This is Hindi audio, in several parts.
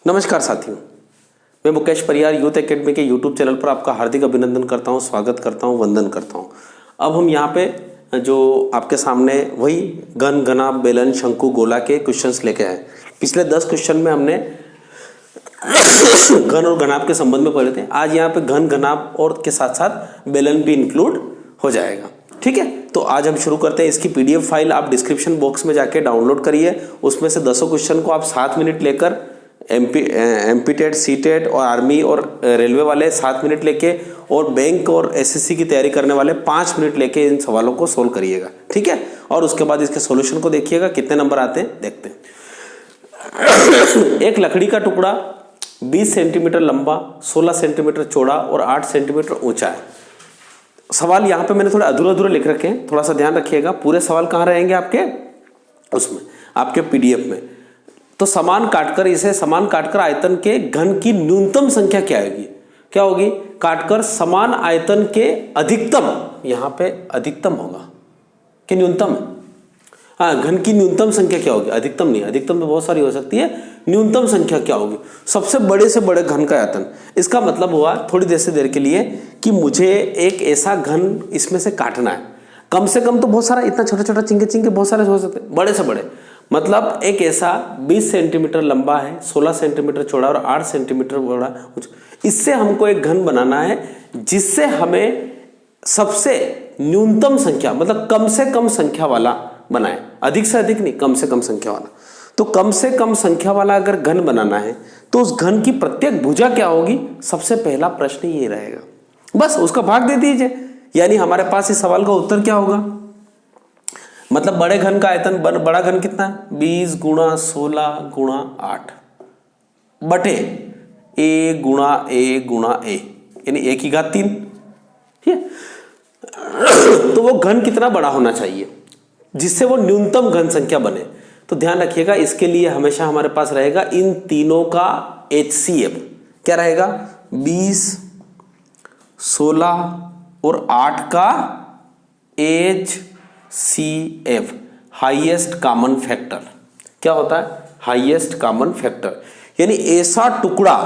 नमस्कार साथियों, मैं मुकेश परियार यूथ एकेडमी के यूट्यूब चैनल पर आपका हार्दिक अभिनंदन करता हूं, स्वागत करता हूं, वंदन करता हूं। अब हम यहां पे जो आपके सामने वही घन, घनाभ, बेलन, शंकु, गोला के क्वेश्चंस लेके आए। पिछले 10 क्वेश्चन में हमने घन और घनाभ के संबंध में पढ़े थे। आज यहाँ पे घन, घनाभ और के साथ साथ बेलन भी इंक्लूड हो जाएगा। ठीक है, तो आज हम शुरू करते हैं। इसकी पीडीएफ फाइल आप डिस्क्रिप्शन बॉक्स में जाके डाउनलोड करिए। उसमें से 10 क्वेश्चन को आप 7 मिनट लेकर एमपी टेट, सी टेट और आर्मी और रेलवे वाले 7 मिनट लेके, और बैंक और एसएससी की तैयारी करने वाले 5 मिनट लेके इन सवालों को सोल्व करिएगा। ठीक है, और उसके बाद इसके सॉल्यूशन को देखिएगा कितने नंबर आते हैं, देखते हैं। एक लकड़ी का टुकड़ा 20 सेंटीमीटर लंबा, 16 सेंटीमीटर चौड़ा और 8 सेंटीमीटर ऊंचा है। सवाल यहाँ पे मैंने थोड़े अधूरे अधूरे लिख रखे हैं, थोड़ा सा ध्यान रखिएगा। पूरे सवाल कहाँ रहेंगे आपके, उसमें आपके पीडीएफ में। तो समान काटकर आयतन के घन की न्यूनतम संख्या क्या होगी? क्या होगी? काटकर समान आयतन के अधिकतम, यहां पे अधिकतम होगा कि न्यूनतम है? हाँ, घन की न्यूनतम संख्या क्या होगी? अधिकतम नहीं, अधिकतम तो बहुत सारी हो सकती है। न्यूनतम संख्या क्या होगी? सबसे बड़े से बड़े घन का आयतन। इसका मतलब हुआ थोड़ी देर के लिए कि मुझे एक ऐसा घन इसमें से काटना है। कम से कम तो बहुत सारा, इतना छोटा छोटा चिंके बहुत सारे हो सकते हैं। बड़े से बड़े मतलब एक ऐसा 20 सेंटीमीटर लंबा है, 16 सेंटीमीटर चौड़ा और 8 सेंटीमीटर बड़ा। इससे हमको एक घन बनाना है जिससे हमें सबसे न्यूनतम संख्या, मतलब कम से कम संख्या वाला बनाए। अधिक से अधिक नहीं, कम से कम संख्या वाला। तो कम से कम संख्या वाला अगर घन बनाना है तो उस घन की प्रत्येक भुजा क्या होगी? सबसे पहला प्रश्न ये रहेगा। बस उसका भाग दे दीजिए, यानी हमारे पास इस सवाल का उत्तर क्या होगा? मतलब बड़े घन का आयतन, बड़ा घन कितना है? 20 गुणा 16 गुणा 8 बटे ए गुणा ए, यानी 1 की घात 3। ठीक है, तो वो घन कितना बड़ा होना चाहिए जिससे वो न्यूनतम घन संख्या बने? तो ध्यान रखिएगा, इसके लिए हमेशा हमारे पास रहेगा इन तीनों का HCF। क्या रहेगा? 20, 16 और 8 का HCF, हाईएस्ट कॉमन फैक्टर। क्या होता है? हाईएस्ट कॉमन फैक्टर, यानी ऐसा टुकड़ा,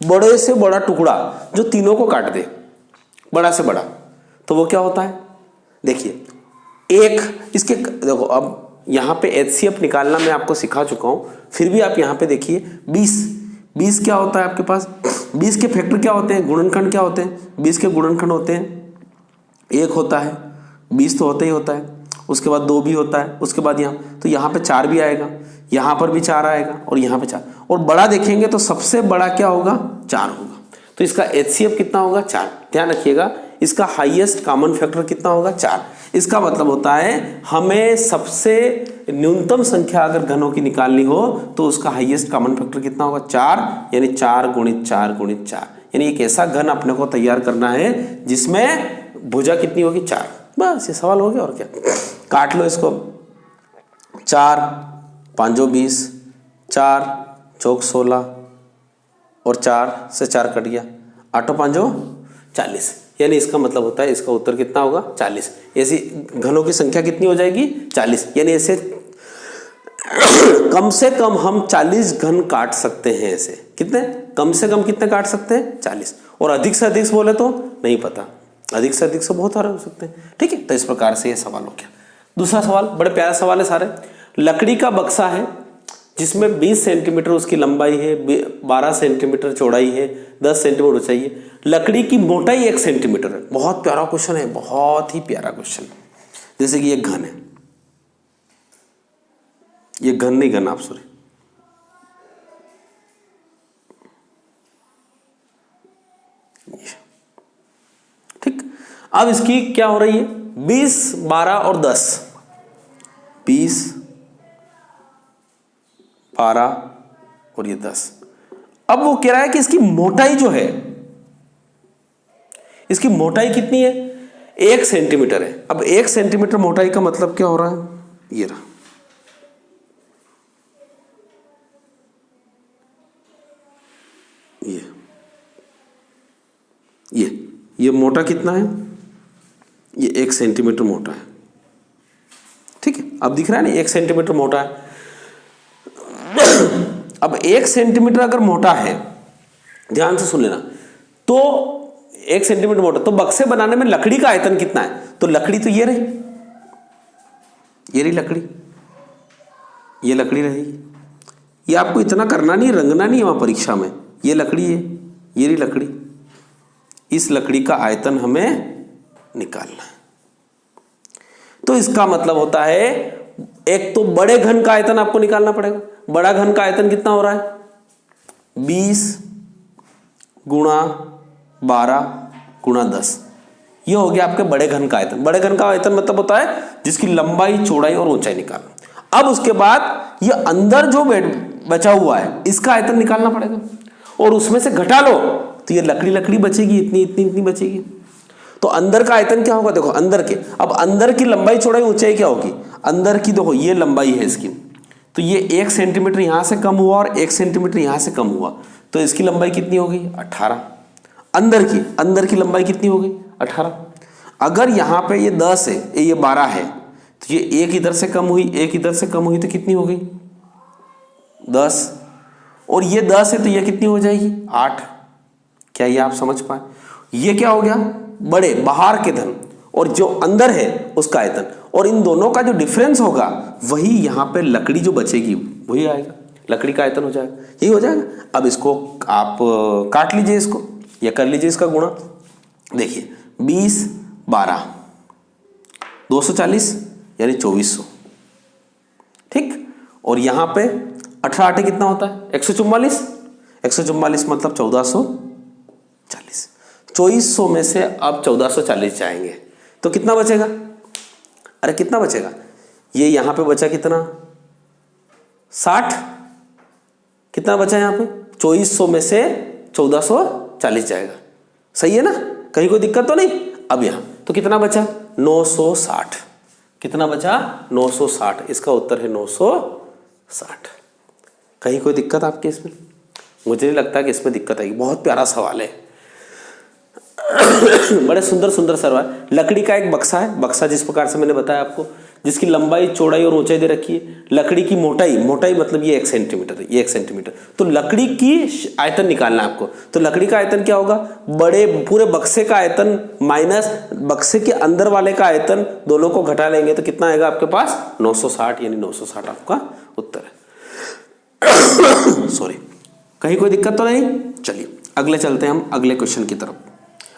बड़े से बड़ा टुकड़ा जो तीनों को काट दे, बड़ा से बड़ा। तो वो क्या होता है? देखिए, एक इसके, देखो अब यहां पे HCF निकालना मैं आपको सिखा चुका हूं, फिर भी आप यहां पे देखिए 20 क्या होता है आपके पास? 20 के फैक्टर क्या होते हैं? गुणनखंड क्या होते हैं? 20 के गुणनखंड होते हैं, 1 होता है, 20 तो होता ही होता है, उसके बाद 2 भी होता है, उसके बाद यहाँ, तो यहाँ पे 4 भी आएगा, यहाँ पर भी 4 आएगा और यहाँ पे 4। और बड़ा देखेंगे तो सबसे बड़ा क्या होगा? 4 होगा। तो इसका HCF कितना होगा? 4। ध्यान रखिएगा, इसका हाईएस्ट कॉमन फैक्टर कितना होगा? 4। इसका मतलब होता है हमें सबसे न्यूनतम संख्या अगर घनों की निकालनी हो तो उसका हाईएस्ट कॉमन फैक्टर कितना होगा? 4, यानी 4 गुणित 4 गुणित 4, यानी एक ऐसा घन अपने को तैयार करना है जिसमें भुजा कितनी होगी? 4। बस ये सवाल हो गया, और क्या। काट लो इसको। 4 5 20, 4 चौक 16 और 4 से 4 कट गया, 8 5 40, यानी इसका मतलब होता है इसका उत्तर कितना होगा? 40। ऐसी घनों की संख्या कितनी हो जाएगी? 40। यानी ऐसे कम से कम हम 40 घन काट सकते हैं। ऐसे कितने, कम से कम कितने काट सकते हैं? 40। और अधिक से अधिक बोले तो नहीं पता, अधिक से अधिक से बहुत सारे हो सकते हैं। ठीक है, तो इस प्रकार से ये सवाल हो गया। दूसरा सवाल बड़े प्यारा सवाल है सारे। लकड़ी का बक्सा है जिसमें 20 सेंटीमीटर उसकी लंबाई है, 12 सेंटीमीटर चौड़ाई है, 10 सेंटीमीटर ऊंचाई है। लकड़ी की मोटाई 1 सेंटीमीटर है। बहुत प्यारा क्वेश्चन है, बहुत ही प्यारा क्वेश्चन। जैसे कि ये घन है, ये घन नहीं, घन आप सॉरी, ठीक। अब इसकी क्या हो रही है? 20, 12 और 10, 20, 12 और ये 10। अब वो कह रहा है कि इसकी मोटाई जो है, इसकी मोटाई कितनी है? 1 सेंटीमीटर है। अब 1 सेंटीमीटर मोटाई का मतलब क्या हो रहा है? ये रहा, ये मोटा कितना है? ये 1 सेंटीमीटर मोटा है। ठीक है, अब दिख रहा है ना 1 सेंटीमीटर मोटा है। अब 1 सेंटीमीटर अगर मोटा है, ध्यान से सुन लेना, तो 1 सेंटीमीटर मोटा, तो बक्से बनाने में लकड़ी का आयतन कितना है? तो लकड़ी तो ये रही लकड़ी, ये लकड़ी रहेगी। ये आपको इतना करना नहीं, रंगना नहीं है वहां परीक्षा में। ये लकड़ी है, ये रही लकड़ी, इस लकड़ी का आयतन हमें निकालना है। तो इसका मतलब होता है एक तो बड़े घन का आयतन आपको निकालना पड़ेगा। बड़ा घन का आयतन कितना हो रहा है? 20 गुणा 12 गुणा 10, ये हो गया आपके बड़े घन का आयतन। बड़े घन का आयतन मतलब होता है जिसकी लंबाई, चौड़ाई और ऊंचाई निकालना। अब उसके बाद ये अंदर जो बचा हुआ है इसका आयतन निकालना पड़ेगा, और उसमें से घटा लो तो ये लकड़ी बचेगी, इतनी बचेगी। तो अंदर का आयतन क्या होगा? देखो अंदर के, अब अंदर की लंबाई, चौड़ाई, ऊंचाई क्या होगी? अंदर की देखो ये लंबाई है इसकी, तो ये 1 सेंटीमीटर यहां से कम हुआ और 1 सेंटीमीटर यहां से कम हुआ, तो इसकी लंबाई कितनी हो गई? 18। अंदर की लंबाई कितनी हो गई? 18। अगर यहां पे ये 10 है, ये 12 है, तो ये एक इधर से कम हुई, एक इधर से कम हुई, तो कितनी हो गई? 10। और ये 10 है तो ये कितनी हो जाएगी? 8। क्या ये आप समझ पाए? ये क्या हो गया? बड़े बाहर के घन और जो अंदर है उसका आयतन, और इन दोनों का जो डिफरेंस होगा वही यहां पे लकड़ी जो बचेगी वही आएगा, लकड़ी का आयतन हो जाएगा, यही हो जाएगा। अब इसको आप काट लीजिए इसको, या कर लीजिए इसका गुणा। देखिए 20 12 240 यानी 2400, ठीक। और यहां पे 18 8 कितना होता है? 144। 144 मतलब 1440। 2400 में से अब 1440 जाएंगे तो कितना बचेगा? अरे कितना बचेगा? ये यहां पे बचा कितना? 60। कितना बचा यहां पे? 2400 में से 1440 जाएगा, सही है ना? कहीं कोई दिक्कत तो नहीं? अब यहां तो कितना बचा? 960। कितना बचा? 960। इसका उत्तर है 960। कहीं कोई दिक्कत आपके इसमें? मुझे नहीं लगता कि इसमें दिक्कत आएगी। बहुत प्यारा सवाल है। बड़े सुंदर सुंदर सवाल। लकड़ी का एक बक्सा है, बक्सा जिस प्रकार से मैंने बताया आपको, जिसकी लंबाई, चौड़ाई और ऊंचाई दे रखी है। लकड़ी की मोटाई मतलब ये 1 सेंटीमीटर है, ये 1 सेंटीमीटर। तो लकड़ी की आयतन निकालना है आपको। तो लकड़ी का आयतन क्या होगा? बड़े पूरे बक्से का आयतन माइनस बक्से के अंदर वाले का आयतन, दोनों को घटा लेंगे तो कितना आएगा आपके पास? 960, यानी 960 आपका उत्तर है। सॉरी, कहीं कोई दिक्कत तो नहीं? चलिए अगले चलते हैं हम अगले क्वेश्चन की तरफ।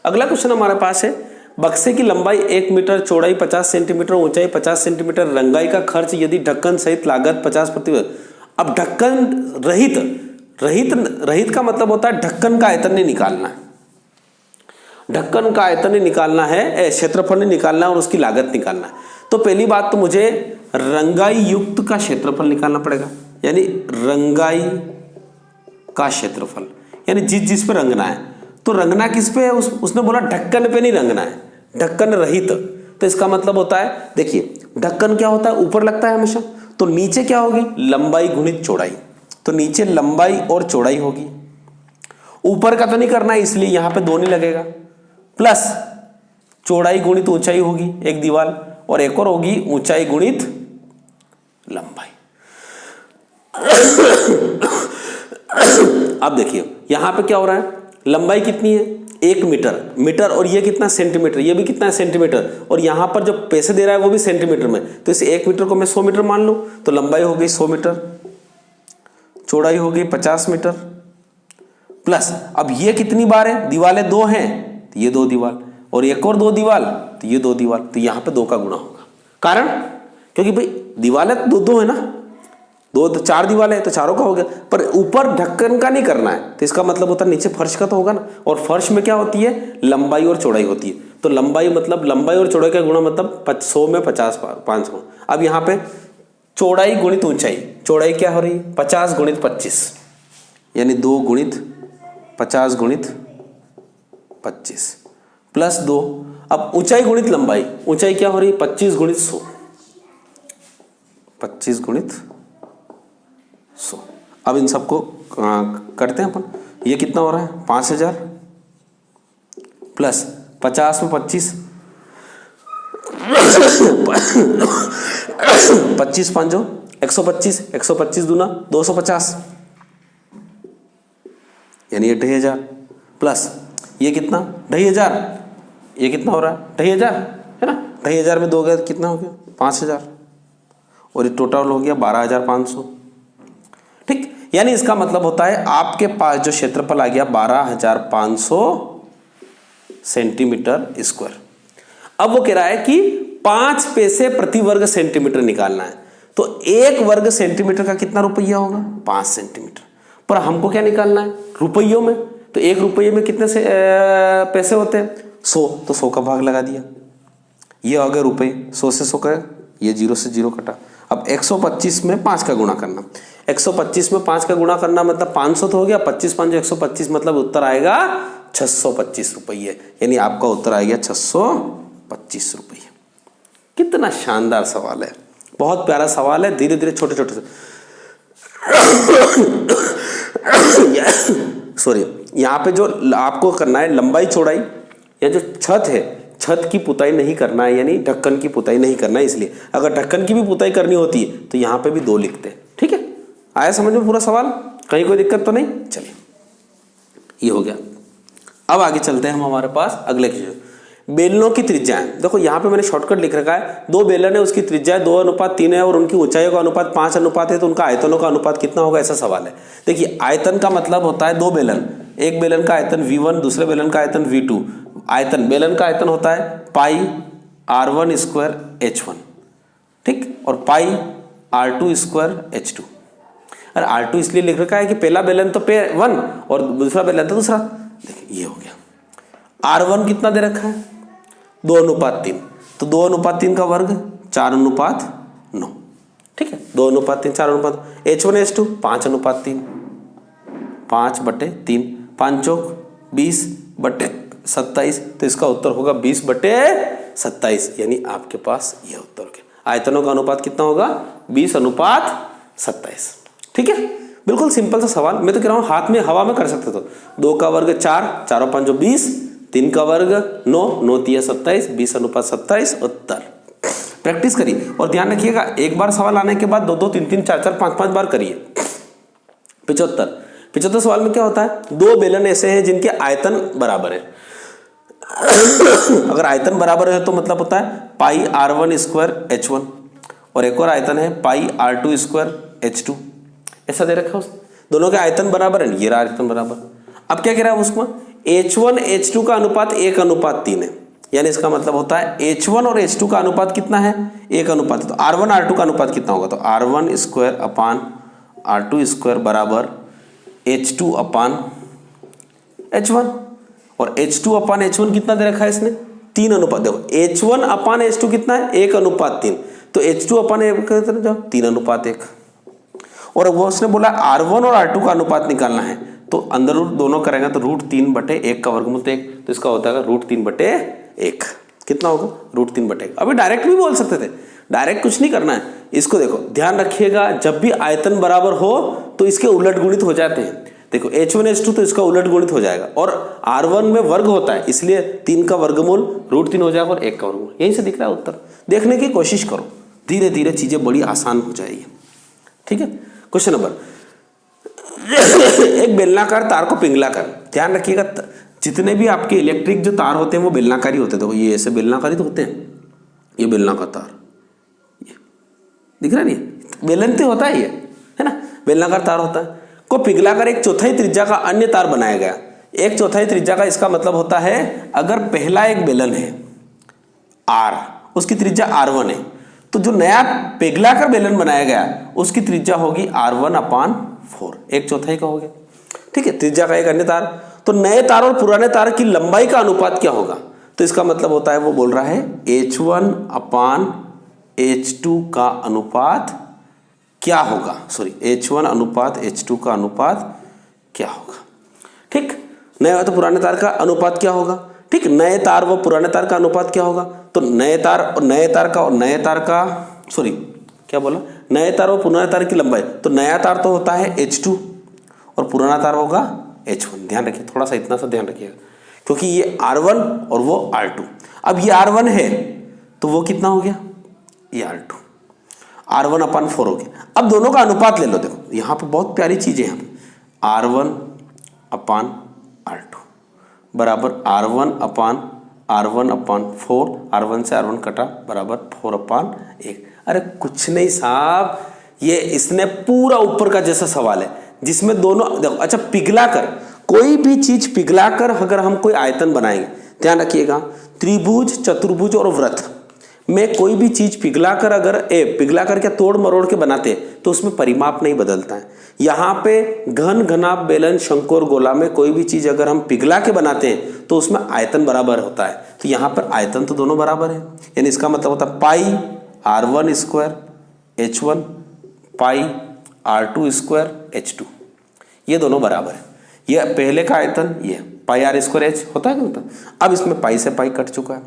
अगला क्वेश्चन हमारे पास है, बक्से की लंबाई 1 मीटर, चौड़ाई 50 सेंटीमीटर, ऊंचाई 50 सेंटीमीटर, रंगाई का खर्च यदि ढक्कन सहित लागत 50%। अब ढक्कन रहित का मतलब होता है ढक्कन का आयतन नहीं निकालना है, ढक्कन का आयतन नहीं निकालना है, क्षेत्रफल नहीं निकालना है और उसकी लागत निकालना है। तो पहली बात तो मुझे रंगाई युक्त का क्षेत्रफल निकालना पड़ेगा, यानी रंगाई का क्षेत्रफल, यानी जिस पे रंगना है। तो रंगना किस पे है? उसने बोला ढक्कन पे नहीं रंगना है, ढक्कन रहित। तो इसका मतलब होता है, देखिए ढक्कन क्या होता है? ऊपर लगता है हमेशा। तो नीचे क्या होगी? लंबाई गुणित चौड़ाई। तो नीचे लंबाई और चौड़ाई होगी, ऊपर का तो नहीं करना है इसलिए यहां पे 2 नहीं लगेगा। प्लस चौड़ाई गुणित ऊंचाई होगी एक दीवार, और एक और होगी ऊंचाई गुणित लंबाई। अब देखिए यहां पे क्या हो रहा है? लंबाई कितनी है? 1 मीटर, और ये कितना? सेंटीमीटर। ये भी कितना है? सेंटीमीटर। और यहां पर जो पैसे दे रहा है वो भी सेंटीमीटर में, तो इस 1 मीटर को मैं 100 मीटर मान लूं, तो लंबाई हो गई 100 मीटर, चौड़ाई हो गई 50 मीटर। प्लस अब ये कितनी बार है? दीवारें 2 हैं तो ये 2 दीवार, और एक और 2 दीवार तो ये 2 दीवार, तो यहां पे 2 का गुणा होगा। कारण क्योंकि भाई दीवारें 2 है ना, 2 तो 4 दीवारें है तो चारों का हो गया, पर ऊपर ढक्कन का नहीं करना है। तो इसका मतलब होता है नीचे फर्श का तो होगा ना, और फर्श में क्या होती है? लंबाई और चौड़ाई होती है। तो लंबाई मतलब लंबाई और चौड़ाई का गुणा मतलब 100 में 50 500। अब यहाँ पे चौड़ाई गुणित ऊंचाई, चौड़ाई क्या हो रही? 50 गुणित 25, यानी 2 गुणित 50 गुणित 25 प्लस 2। अब ऊंचाई गुणित लंबाई, ऊंचाई क्या हो रही? 25 गुणित 100, 25 गुणित 100। अब इन सबको करते हैं अपन। ये कितना हो रहा है? 5000 प्लस 50 में 25, 25 5 125, 125 दूना 250, यानी ये 2500 प्लस ये कितना 2500, ये कितना हो रहा है 2500 है ना। 2500 में 2 गए कितना हो गया 5000 और ये टोटल हो गया 12500। ठीक, यानी इसका मतलब होता है आपके पास जो क्षेत्रफल आ गया 12500 सेंटीमीटर स्क्वायर। अब वो कह रहा है कि 5 पैसे प्रति वर्ग सेंटीमीटर निकालना है, तो 1 वर्ग सेंटीमीटर का कितना रुपया होगा 5 सेंटीमीटर। पर हमको क्या निकालना है रुपयों में, तो 1 रुपये में कितने से पैसे होते हैं 100, तो 100 का भाग लगा दिया, ये आ गए रुपये, 100 से 100 का ये 0 से 0 कटा। अब 125 में 5 का गुणा करना, 125 में 5 का गुणा करना मतलब 500 तो हो गया, 25 5 125 मतलब उत्तर आएगा 625 रुपये, यानी आपका उत्तर आएगा 625 रुपये। कितना शानदार सवाल है, बहुत प्यारा सवाल है। धीरे धीरे छोटे छोटे सॉरी, यहाँ पे जो आपको करना है लंबाई चौड़ाई या जो छत है, छत की पुताई नहीं करना है, यानी ढक्कन की पुताई नहीं करना है। इसलिए अगर ढक्कन की भी पुताई करनी होती है तो यहाँ पे भी 2 लिखते हैं। ठीक है, आया समझ में पूरा सवाल, कहीं कोई दिक्कत तो नहीं। चलिए ये हो गया। अब आगे चलते हैं हम हमारे पास अगले क्वेश्चन, बेलनों की त्रिज्याएं। देखो यहाँ पे मैंने शॉर्टकट लिख रखा है, 2 बेलन है, उसकी त्रिज्याएं 2:3 है और उनकी ऊंचाइयों का अनुपात 5 है, तो उनका आयतनों का अनुपात कितना होगा, ऐसा सवाल है। देखिए आयतन का मतलब होता है 2 बेलन, एक बेलन का आयतन V1, दूसरे बेलन का आयतन V2। आयतन, बेलन का आयतन होता है पाई R1 स्क्वायर H1, ठीक, और पाई R2 स्क्वायर H2। अरे R2 इसलिए लिख रखा है कि पहला बेलन तो 1 और दूसरा बेलन तो दूसरा। देखिए ये हो गया। R1 कितना दे रखा है 2:3, तो 2:3 का वर्ग 4:9, ठीक है, 2:3 4:9। H1 H2 5:3, 5/3, 5 चौक 20/27, तो इसका उत्तर होगा 20/27, यानी आपके पास यह उत्तर हो गया। आयतनों का अनुपात कितना होगा 20:27। ठीक है, बिल्कुल सिंपल सा सवाल। मैं तो कह रहा हूँ हाथ में हवा में कर सकते तो 2 का वर्ग 4, 4 और 5 20, 3 का वर्ग 9, 9 3 27, 20:27 उत्तर। प्रैक्टिस करिए और ध्यान रखिएगा, एक बार सवाल आने के बाद 2 2 3 3 4 4 5 5 बार करिए। 75 सवाल में क्या होता है, 2 बेलन ऐसे हैं जिनके आयतन बराबर है। अगर आयतन बराबर है तो मतलब होता है पाई R1 स्क्वायर H1 और एक और आयतन है पाई R2 स्क्वायर H2, ऐसा दे रखा है उसने। दोनों के आयतन बराबर है, ये रहा आयतन बराबर। अब क्या कह रहा है उसको, H1 H2 का अनुपात 1:3 है, यानी इसका मतलब होता है H1 और H2 का अनुपात कितना है 1:3। तो R1 R2 का अनुपात कितना होगा, तो R1 square upon R2 square बराबर H2 अपान H1, और H2 अपान H1 कितना दे रखा है इसने 3:। देखो H1 अपान H2 कितना है 1:3, तो H2 अपान 3:1। और वो उसने बोला R1 और R2 का अनुपात निकालना है, तो अंदर रूट दोनों करेंगे तो √3/1 का वर्गमूल 1, तो इसका होता है √3/1। कितना होगा √3/1। अभी डायरेक्ट भी बोल सकते थे, डायरेक्ट कुछ नहीं करना है। इसको देखो ध्यान रखिएगा, जब भी आयतन बराबर हो तो इसके उलट गुणित हो जाते हैं। देखो H1 H2 तो इसका उलट गुणित हो जाएगा, और R1 में वर्ग होता है इसलिए 3 का वर्गमूल √3 हो जाएगा और 1 का वर्गमूल। यहीं से दिख रहा है उत्तर। देखने की कोशिश करो, धीरे धीरे चीजें बड़ी आसान हो जाएगी। ठीक है, क्वेश्चन नंबर, एक बेलनाकार तार को पिघला कर, ध्यान रखिएगा जितने भी आपके इलेक्ट्रिक जो तार होते हैं वो बेलनाकारी होते हैं। देखो ये ऐसे बेलनाकारी तो होते हैं, ये बेलनाकार तार, ये दिख रहा नहीं, बेलन तो होता है ये, है ना, बेलनाकार तार होता है, को पिघलाकर 1/4 त्रिज्या का अन्य तार बनाया गया। 1/4 त्रिज्या का इसका मतलब होता है अगर पहला एक बेलन है R, उसकी त्रिज्या R1 है, तो जो नया पिघलाकर बेलन बनाया गया उसकी त्रिज्या होगी R1/4, 1/4 का हो गया। ठीक है, त्रिज्या का एक अन्य तार, तो नए तार और पुराने तार की लंबाई का अनुपात क्या होगा, तो इसका मतलब होता है वो बोल रहा है H1/H2 का अनुपात क्या होगा, सॉरी H1/H2 का अनुपात क्या होगा। ठीक, नए तो पुराने तार का अनुपात क्या होगा, ठीक, नए तार व पुराने तार का अनुपात क्या होगा, तो नए तार और नए तार का और नए तार का, सॉरी क्या बोला, नए तार और पुराने तार की लंबाई, तो नया तार तो होता है H2 और पुराना तार होगा H1। ध्यान रखिए, थोड़ा सा इतना सा ध्यान रखिएगा, क्योंकि ये R1 और वो R2। अब ये R1 है तो वो कितना हो गया, ये R2, R1/4 हो गया। अब दोनों का अनुपात ले लो। देखो यहाँ पे बहुत प्यारी चीजें हैं, R1 अपान R2 बराबर R1 4, R1 से R1 कटा बराबर 4/1। अरे कुछ नहीं साहब, ये इसने पूरा ऊपर का जैसा सवाल है जिसमें दोनों देखो। अच्छा, पिघलाकर कोई भी चीज पिघलाकर अगर हम कोई आयतन बनाएंगे, ध्यान रखिएगा, त्रिभुज, चतुर्भुज और वृत्त में कोई भी चीज पिघलाकर अगर पिघलाकर क्या तोड़ मरोड़ के बनाते हैं तो उसमें परिमाप नहीं बदलता है। यहाँ पे घन, घनाभ, बेलन, शंकु और गोला में कोई भी चीज अगर हम पिघला के बनाते हैं तो उसमें आयतन बराबर होता है। तो यहाँ पर आयतन तो दोनों बराबर है, यानी इसका मतलब होता है पाई R1 स्क्वायर H1 पाई R2 स्क्वायर H2, ये दोनों बराबर है। ये पहले का आयतन, ये पाई R स्क्वायर H होता है कि होता है। अब इसमें पाई से पाई कट चुका है।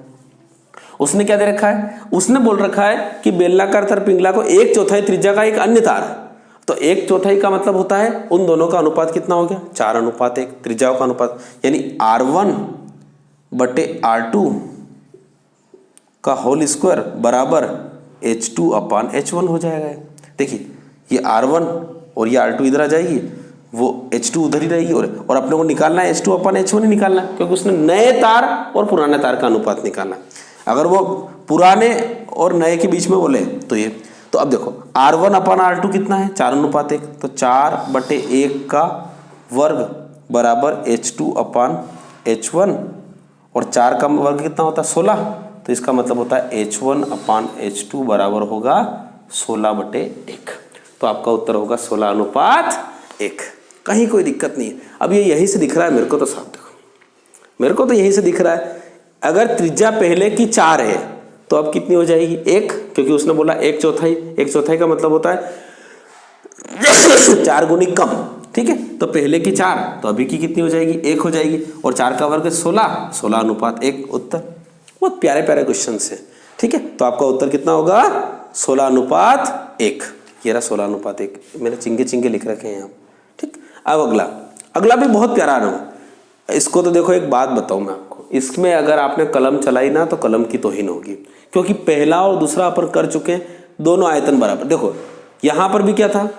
उसने क्या दे रखा है, उसने बोल रखा है कि बेलनाकार तार पिंगला को 1/4 त्रिज्या का एक अन्य तार है। तो 1/4 का मतलब होता है उन दोनों का अनुपात कितना हो गया, 4:1 त्रिज्याओं का अनुपात, यानी R1/R2 का होल स्क्वायर बराबर H2/H1 हो जाएगा। देखिए ये R1 और ये R2 इधर आ जाएगी, वो H2 उधर ही रहेगी, और अपने को निकालना है H2/H1 ही निकालना है, क्योंकि उसने नए तार और पुराने तार का अनुपात निकालना है। अगर वो पुराने और नए के बीच में बोले तो ये, तो अब देखो R1/R2 कितना है, 4:1, तो 4/1 का वर्ग बराबर H2/H1, और 4 का वर्ग कितना होता है 16, तो इसका मतलब होता है H1/H2 बराबर होगा 16/1। तो आपका उत्तर होगा 16:1। कहीं कोई दिक्कत नहीं है। अब ये यहीं से दिख रहा है मेरे को, तो साफ देखो, मेरे को तो यहीं से दिख रहा है। अगर त्रिज्या पहले की 4 है तो अब कितनी हो जाएगी 1, क्योंकि उसने बोला 1/4, 1/4 का मतलब होता है 4 गुनी कम, ठीक है। तो पहले की 4, तो अभी की कितनी हो जाएगी 1 हो जाएगी, और 4 का वर्ग 16, 16:1 उत्तर। बहुत प्यारे प्यारे क्वेश्चन है, ठीक है। तो आपका उत्तर कितना होगा 16:1। ये रहा 16:1, मेरे चिंगे चिंगे लिख रखे हैं यहाँ, ठीक। अब अगला भी बहुत प्यारा है। इसको तो देखो, एक बात बताऊं मैं आपको, इसमें अगर आपने कलम चलाई ना तो कलम की तौहीन होगी, क्योंकि पहला और दूसरा अपन कर चुके हैं, दोनों आयतन बराबर। देखो यहां पर भी क्या था,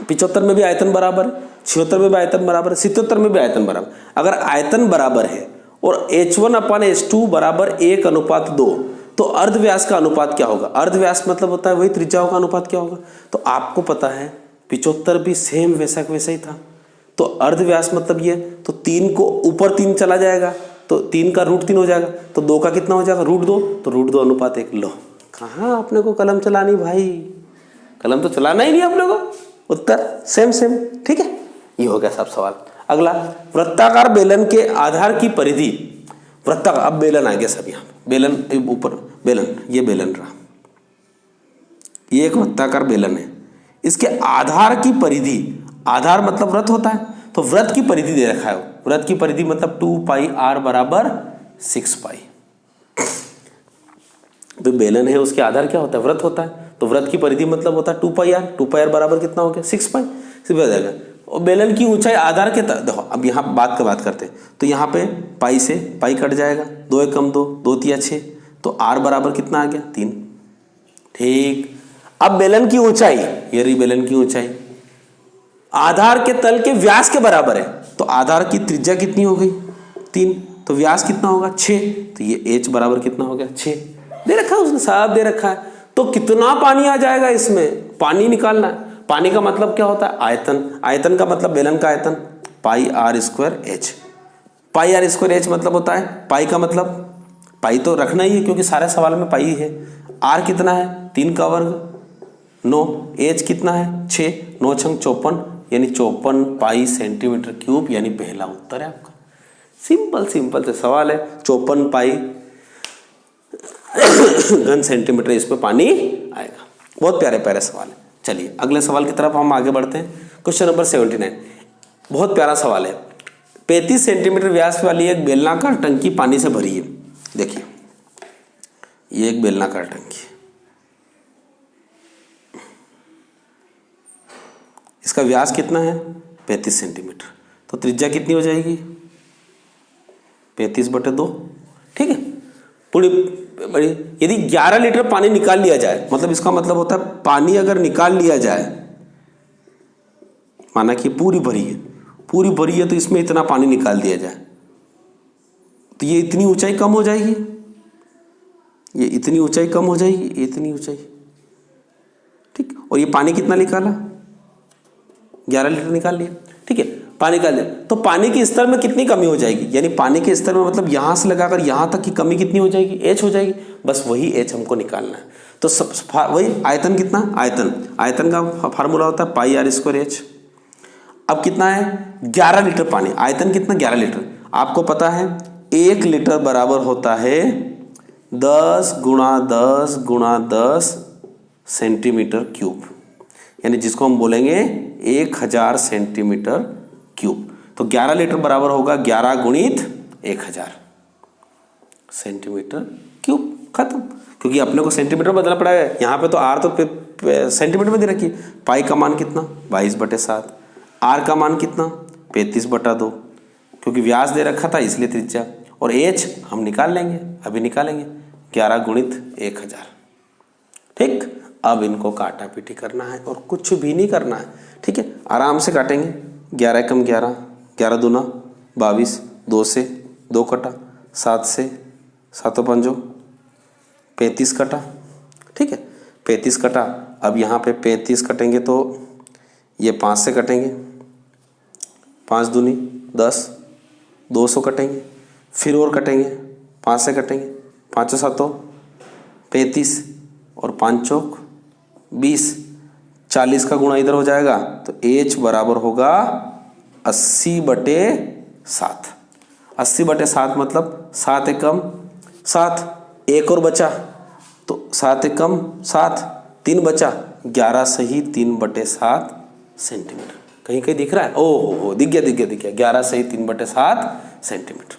75 में भी आयतन बराबर, 76 में भी आयतन बराबर, 77 में भी आयतन बराबर। अगर आयतन बराबर है और H1/H2 बराबर 1:2, तो अर्धव्यास का अनुपात क्या होगा। अर्धव्यास मतलब होता है वही त्रिज्याओं का अनुपात क्या होगा। तो आपको पता है 75 भी सेम वैसा वैसा ही था, तो अर्धव्यास मतलब ये, तो 3 को ऊपर 3 चला जाएगा, तो 3 का √3 हो जाएगा, तो 2 का कितना हो जाएगा √2, तो √2:1। लो, कहाँ अपने को कलम चलानी भाई, कलम तो चलाना ही नहीं अपने को, उत्तर सेम सेम, ठीक है। ये हो गया सब सवाल। अगला, वृत्ताकार बेलन के आधार की परिधि, वृत्ताकार, अब बेलन आ गया सब, यहाँ बेलन ऊपर, बेलन, ये बेलन रहा, ये एक वृत्ताकार बेलन है, इसके आधार की परिधि, आधार मतलब वृत्त होता है, तो वृत्त की परिधि दे रखा है। वृत्त की परिधि मतलब 2πr बराबर 6π। तो बेलन है, उसके आधार क्या होता है, वृत्त होता है, तो वृत्त की परिधि मतलब होता है 2πr। 2πr बराबर कितना हो गया 6π, सिर्फ आ जाएगा। और बेलन की ऊंचाई आधार के देखो, अब यहाँ बात करते हैं, तो यहाँ पे पाई से पाई कट जाएगा, 2 × 2 2 × 6, तो r बराबर कितना आ गया 3, ठीक। अब बेलन की ऊंचाई, ये रही बेलन की ऊंचाई, आधार के तल के व्यास के बराबर है, तो आधार की त्रिज्या कितनी हो गई 3, तो व्यास कितना होगा 6, तो ये h बराबर कितना हो गया 6 दे रखा है उसने, साफ दे रखा है। तो कितना पानी आ जाएगा इसमें, पानी निकालना है। पानी का मतलब क्या होता है आयतन, आयतन का मतलब बेलन का आयतन, πr²h। πr²h मतलब होता है, पाई का मतलब, पाई तो रखना ही है क्योंकि सारे सवाल में पाई है। r कितना है 3 का वर्ग 9, h कितना है 6, 9 × 6 = 54, यानी 54 पाई सेंटीमीटर क्यूब, यानी पहला उत्तर है आपका। सिंपल सिंपल से सवाल है, 54 पाई घन सेंटीमीटर इसमें पानी आएगा। बहुत प्यारे प्यारे सवाल है। चलिए अगले सवाल की तरफ हम आगे बढ़ते हैं। क्वेश्चन नंबर 79, बहुत प्यारा सवाल है। 35 सेंटीमीटर व्यास वाली एक बेलनाकार टंकी पानी से भरी है। देखिए ये एक बेलनाकार टंकी है, इसका व्यास कितना है 35 सेंटीमीटर, तो त्रिज्या कितनी हो जाएगी 35/2, ठीक है। पूरी बड़ी, यदि 11 लीटर पानी निकाल लिया जाए, मतलब इसका मतलब होता है पानी अगर निकाल लिया जाए, माना कि पूरी भरी है पूरी भरी है तो इसमें इतना पानी निकाल दिया जाए, तो ये इतनी ऊंचाई कम हो जाएगी, ये इतनी ऊंचाई कम हो जाएगी, ये इतनी ऊंचाई, ठीक। और ये पानी कितना निकाला, 11 लीटर निकाल लिया, ठीक है, पानी निकाल लिया। तो पानी के स्तर में कितनी कमी हो जाएगी, यानी पानी के स्तर में मतलब यहां से लगाकर यहां तक की कमी कितनी हो जाएगी, h हो जाएगी। बस वही h हमको निकालना है। तो वही आयतन कितना, आयतन का फार्मूला होता है पाई आर स्क्वायर एच। अब कितना है, 11 लीटर पानी, आयतन कितना 11 लीटर। आपको पता है 1 लीटर बराबर होता है 10 गुणा 10 गुणा 10 सेंटीमीटर क्यूब, यानी जिसको हम बोलेंगे 1000 सेंटीमीटर क्यूब। तो 11 लीटर बराबर होगा 11 गुणित 1000 सेंटीमीटर क्यूब, खत्म। क्योंकि अपने को सेंटीमीटर बदलना पड़ा है, यहाँ पे तो आर तो सेंटीमीटर में दे रखी। पाई का मान कितना 22/7, आर का मान कितना 35/2, क्योंकि व्यास दे रखा था इसलिए त्रिज्या, और एच हम निकाल लेंगे, अभी निकालेंगे 11 गुणित 1000, ठीक। अब इनको काटा पीटी करना है और कुछ भी नहीं करना है, ठीक है, आराम से काटेंगे। 11 कम 11, 11 दूना 22, 2 से 2 कटा, 7 से 7 5 35 कटा, ठीक है, 35 कटा। अब यहाँ पे 35 कटेंगे तो ये 5 से कटेंगे, 5 दूनी 10, 200 कटेंगे, फिर और कटेंगे, 5 से कटेंगे, 5 7 35 और 5 चौक 20, 40 का गुणा इधर हो जाएगा, तो h बराबर होगा 80/7। 80/7 मतलब 7 एकम 7, एक और बचा तो 7 एकम 7, 3 बचा, 11 सही 3/7 सेंटीमीटर। कहीं कहीं दिख रहा है, ओहो दिख गया 11 सही 3/7 सेंटीमीटर।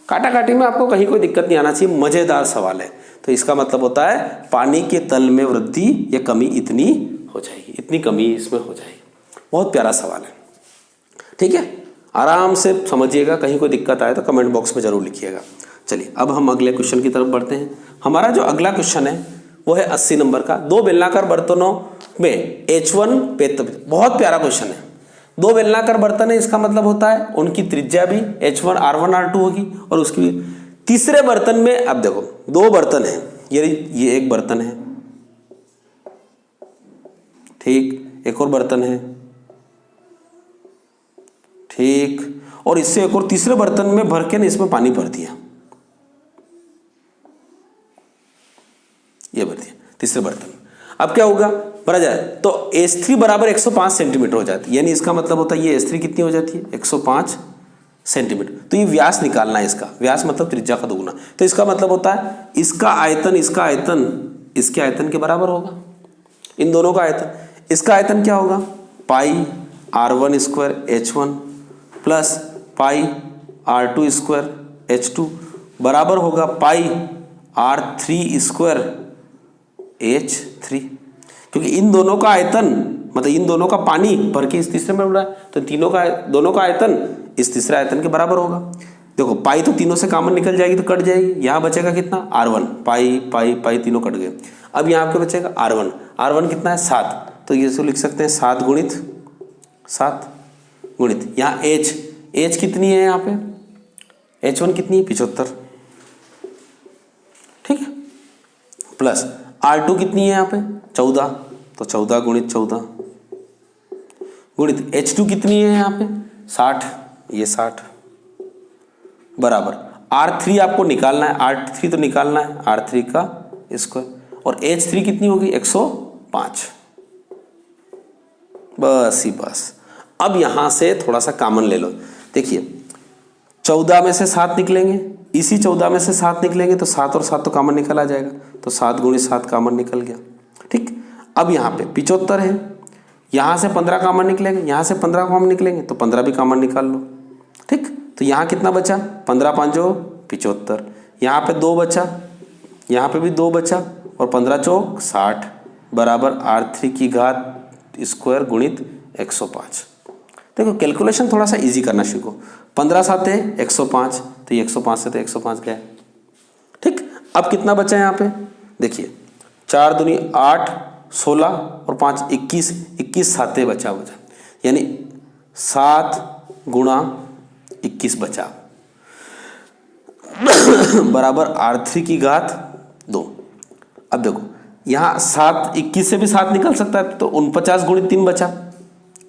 काटा काटी में आपको कहीं कोई दिक्कत नहीं आना चाहिए, मजेदार सवाल है। तो इसका मतलब होता है पानी के तल में वृद्धि या कमी इतनी हो जाएगी, इतनी कमी इसमें हो जाएगी। बहुत प्यारा सवाल है, ठीक है, आराम से समझिएगा। कहीं कोई दिक्कत आए तो कमेंट बॉक्स में जरूर लिखिएगा। चलिए अब हम अगले क्वेश्चन की तरफ बढ़ते हैं। हमारा जो अगला क्वेश्चन है वो है 80 नंबर का। 2 बेलनाकार बर्तनों में H1 बहुत प्यारा क्वेश्चन है। 2 बेलनाकार बर्तन है, इसका मतलब होता है उनकी त्रिज्या भी H1 R1 R2 होगी, और उसकी तीसरे बर्तन में, अब देखो 2 बर्तन है, ये एक बर्तन है, ठीक, एक और बर्तन है, ठीक, और इससे एक और तीसरे बर्तन में भर के ना इसमें पानी भर दिया, ये भर दिया तीसरे बर्तन। अब क्या होगा, भरा जाए तो S3 बराबर 105 सेंटीमीटर हो जाती है, यानी इसका मतलब होता है ये S3 कितनी हो जाती है 105 सेंटीमीटर। तो ये व्यास निकालना है, इसका व्यास मतलब त्रिज्या का दोगुना। तो इसका मतलब होता है इसका आयतन इसके आयतन के बराबर होगा, इन दोनों का आयतन। इसका आयतन क्या होगा, पाई R1 square H1 plus pi R2 square H2 बराबर होगा पाई R3 स्क्वायर H3, क्योंकि इन दोनों का आयतन मतलब इन दोनों का पानी भर के इस तीसरे में उड़ रहा है, तो दोनों का आयतन इस तीसरे आयतन के बराबर होगा। देखो पाई तो तीनों से कॉमन निकल जाएगी तो कट जाएगी, यहाँ बचेगा कितना R1, पाई पाई पाई तीनों कट गए। अब यहाँ पे बचेगा R1 कितना है 7, तो ये इसको लिख सकते हैं 7 गुणित 7 गुणित यहाँ H कितनी है, यहाँ पे H1 कितनी है 75, ठीक है, प्लस R2 कितनी है यहाँ पे 14, तो 14 गुणित 14 गुणित H2 कितनी है यहाँ पे 60, ये 60 बराबर R3 आपको निकालना है, R3 तो निकालना है R3 का स्क्वायर, और H3 कितनी होगी 105, बस ही बस। अब यहां से थोड़ा सा कॉमन ले लो, देखिए 14 में से 7 निकलेंगे, इसी 14 में से 7 निकलेंगे तो 7 और 7 तो कॉमन निकल आ जाएगा, तो 7 गुणित 7 कॉमन निकल गया, ठीक। अब यहाँ पे 75 है, यहाँ से 15 कॉमन निकलेंगे, यहाँ से 15 कॉमन निकलेंगे तो 15 भी कॉमन निकाल लो, ठीक। तो यहाँ कितना बचा 15 5 75, यहाँ पे 2 बचा, यहाँ पे भी 2 बचा, और 15 चौक 60 बराबर R3 की घात स्क्वायर गुणित 105। देखो कैलकुलेशन थोड़ा सा इजी करना सीखो। 15 7 है 105, तो ये 105 से तो 105 गया, ठीक। अब कितना बचा है यहाँ पे, देखिए 4 दूनी 8 16 और 5 21, 21 साते बचा, यानी 7 गुणा 21 बचा बराबर R3 की घात 2। अब देखो यहाँ 7 21 से भी 7 निकल सकता है, तो 49 गुणित 3 बचा,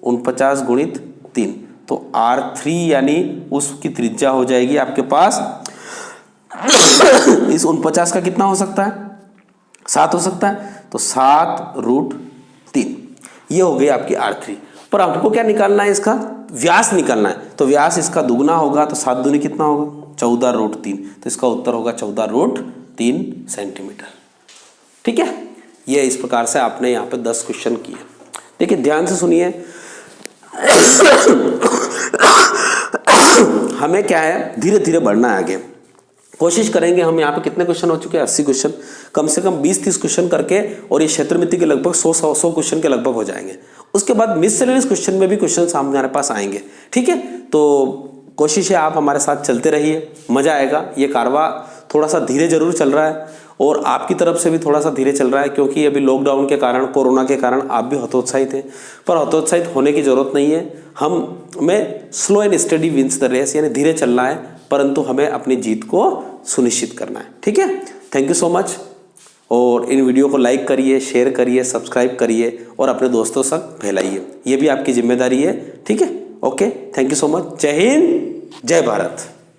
49 गुणित 3, तो R3 यानी उसकी त्रिज्या हो जाएगी आपके पास इस 49 का कितना हो सकता है, 7 हो सकता है, तो 7√3 ये हो गई आपकी R3। पर आपको क्या निकालना है, इसका व्यास निकालना है, तो व्यास इसका दुगना होगा, तो 7 दूनी कितना होगा 14√3, तो इसका उत्तर होगा 14√3 सेंटीमीटर। ठीक है, ये इस प्रकार से आपने यहाँ पे 10 क्वेश्चन किए। देखिए ध्यान से सुनिए हमें क्या है, धीरे धीरे बढ़ना है आगे, कोशिश करेंगे। हम यहाँ पे कितने क्वेश्चन हो चुके हैं, 80 क्वेश्चन, कम से कम 20-30 क्वेश्चन करके, और ये क्षेत्र मिति के लगभग 100 क्वेश्चन के लगभग हो जाएंगे। उसके बाद मिससेलेनियस क्वेश्चन में भी क्वेश्चन हमारे पास आएंगे। ठीक है, तो कोशिश है आप हमारे साथ चलते रहिए, मजा आएगा। ये कारवा थोड़ा सा धीरे जरूर चल रहा है, और आपकी तरफ से भी थोड़ा सा धीरे चल रहा है, क्योंकि अभी लॉकडाउन के कारण, कोरोना के कारण आप भी हतोत्साहित हैं। पर हतोत्साहित होने की जरूरत नहीं है, हमें slow and steady wins the race, यानी धीरे चलना है, परंतु हमें अपनी जीत को सुनिश्चित करना है। ठीक है, थैंक यू सो मच। और इन वीडियो को लाइक करिए, शेयर करिए, सब्सक्राइब करिए और अपने दोस्तों तक फैलाइए, ये भी आपकी जिम्मेदारी है। ठीक है, okay, thank you so much. जय हिंद, जय भारत।